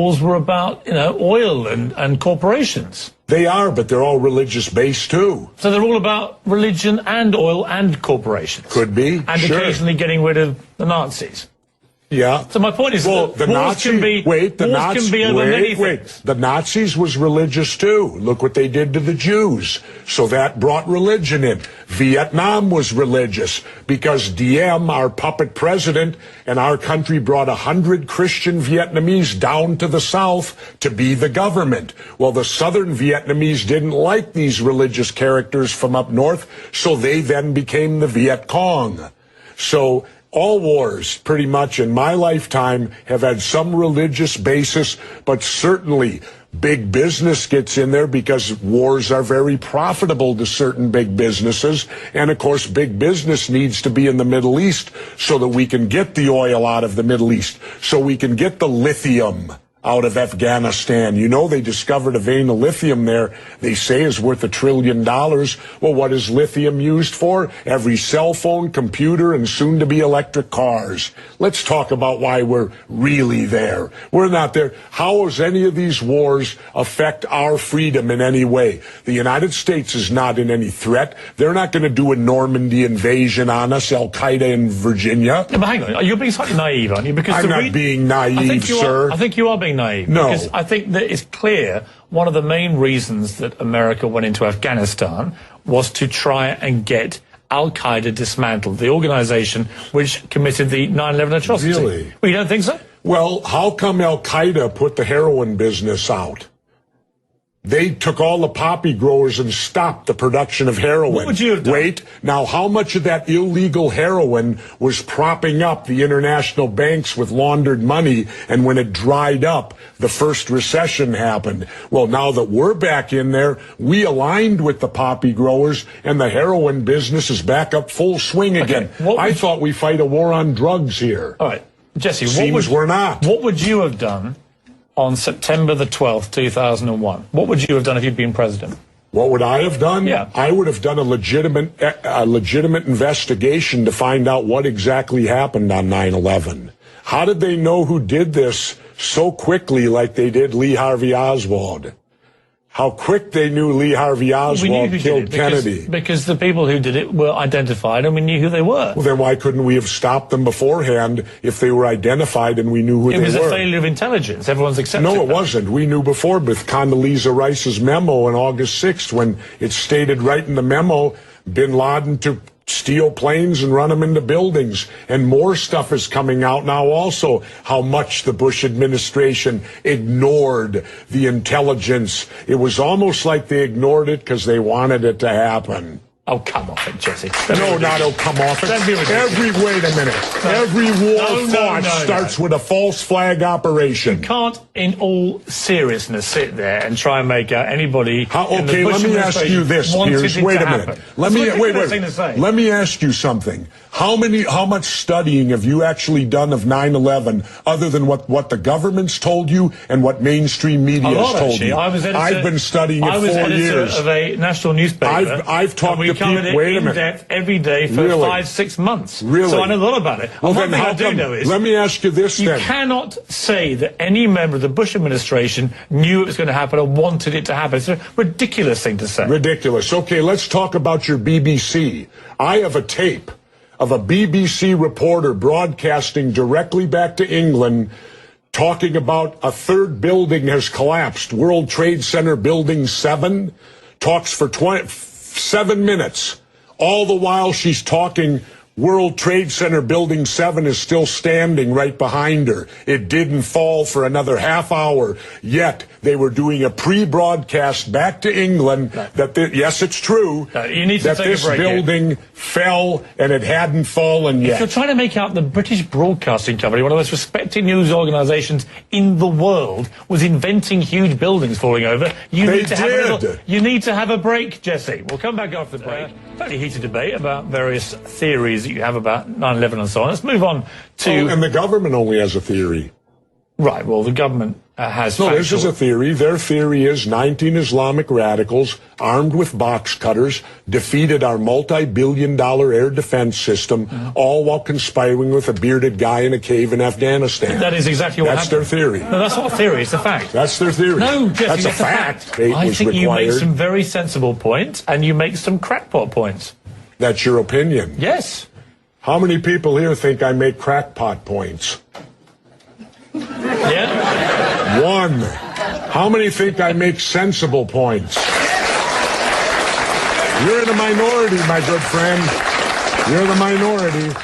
wars were about, oil and corporations. They are, but they're all religious-based, too. So they're all about religion and oil and corporations. Could be, and sure. Occasionally getting rid of the Nazis. Yeah. So my point is, the Nazis can be over many things. The Nazis was religious too. Look what they did to the Jews. So that brought religion in. Vietnam was religious because Diem, our puppet president, and our country brought 100 Christian Vietnamese down to the south to be the government. Well, the southern Vietnamese didn't like these religious characters from up north, so they then became the Viet Cong. So all wars, pretty much in my lifetime, have had some religious basis, but certainly big business gets in there because wars are very profitable to certain big businesses. And of course, big business needs to be in the Middle East so that we can get the oil out of the Middle East, so we can get the lithium out of Afghanistan. They discovered a vein of lithium there they say is worth $1 trillion. Well, what is lithium used for? Every cell phone, computer, and soon to be electric cars. Let's talk about why we're really there. We're not there. How does any of these wars affect our freedom in any way? The United States is not in any threat. They're not going to do a Normandy invasion on us, Al-Qaeda in Virginia. No, but hang on, you're being slightly naive, aren't you? Because I'm not being naive, sir. I think you are being naive. No. Because I think that it's clear one of the main reasons that America went into Afghanistan was to try and get Al-Qaeda dismantled, the organization which committed the 9/11 atrocity. Really? Well, you don't think so? Well, how come Al-Qaeda put the heroin business out? They took all the poppy growers and stopped the production of heroin. What would you have done? Wait, now how much of that illegal heroin was propping up the international banks with laundered money, and when it dried up, the first recession happened? Well, now that we're back in there, we aligned with the poppy growers, and the heroin business is back up full swing again. I thought we fight a war on drugs here. All right, Jesse, we're not. What would you have done on September the 12th, 2001? What would you have done if you'd been president? What would I have done? Yeah. I would have done a legitimate investigation to find out what exactly happened on 9/11. How did they know who did this so quickly like they did Lee Harvey Oswald? How quick they knew Lee Harvey Oswald killed Kennedy. Because the people who did it were identified and we knew who they were. Well, then why couldn't we have stopped them beforehand if they were identified and we knew who they were? It was a failure of intelligence. Everyone's accepted No, it that. wasn't. We knew before with Condoleezza Rice's memo on August 6th when it stated right in the memo, bin Laden to steal planes and run them into buildings. And more stuff is coming out now also, how much the Bush administration ignored the intelligence. It was almost like they ignored it because they wanted it to happen. Oh, come off it, Jesse. No, not oh, come off it. Wait a minute. No. Every war fought starts with a false flag operation. You can't, in all seriousness, sit there and try and make out anybody. Okay, let me ask you this, Piers. Wait a minute. Let me ask you something. How much studying have you actually done of 9/11 other than what the government's told you and what mainstream media has told you? I've been studying it 4 years. I was editor of a national newspaper. I've talked to people. Wait a minute. Depth every day for 5-6 months. Really? So I know a lot about it. Well, then how come? Let me ask you this. You cannot say that any member of the Bush administration knew it was going to happen or wanted it to happen. It's a ridiculous thing to say. Ridiculous. Okay, let's talk about your BBC. I have a tape of a BBC reporter broadcasting directly back to England talking about a third building has collapsed. World Trade Center Building 7 talks for 7 minutes. All the while she's talking, World Trade Center Building 7 is still standing right behind her. It didn't fall for another half hour. Yet they were doing a pre-broadcast back to England that, yes, it's true, you need to that this building fell and it hadn't fallen yet. If you're trying to make out the British Broadcasting Company, one of the most respected news organisations in the world, was inventing huge buildings falling over, you need to have a break, Jesse. We'll come back after the break. Fairly heated debate about various theories that you have about 9/11 and so on. Let's move on to... and the government only has a theory. Right, well, the government has No, factual... this is a theory. Their theory is 19 Islamic radicals armed with box cutters defeated our multi-billion-dollar air defense system, all while conspiring with a bearded guy in a cave in Afghanistan. That is exactly what happened. That's their theory. No, that's not a theory, it's a fact. That's their theory. No, Jesse, that's it's a fact. I think you make some very sensible points, and you make some crackpot points. That's your opinion. Yes. How many people here think I make crackpot points? Yeah? One. How many think I make sensible points? You're in a minority, my good friend. You're the minority.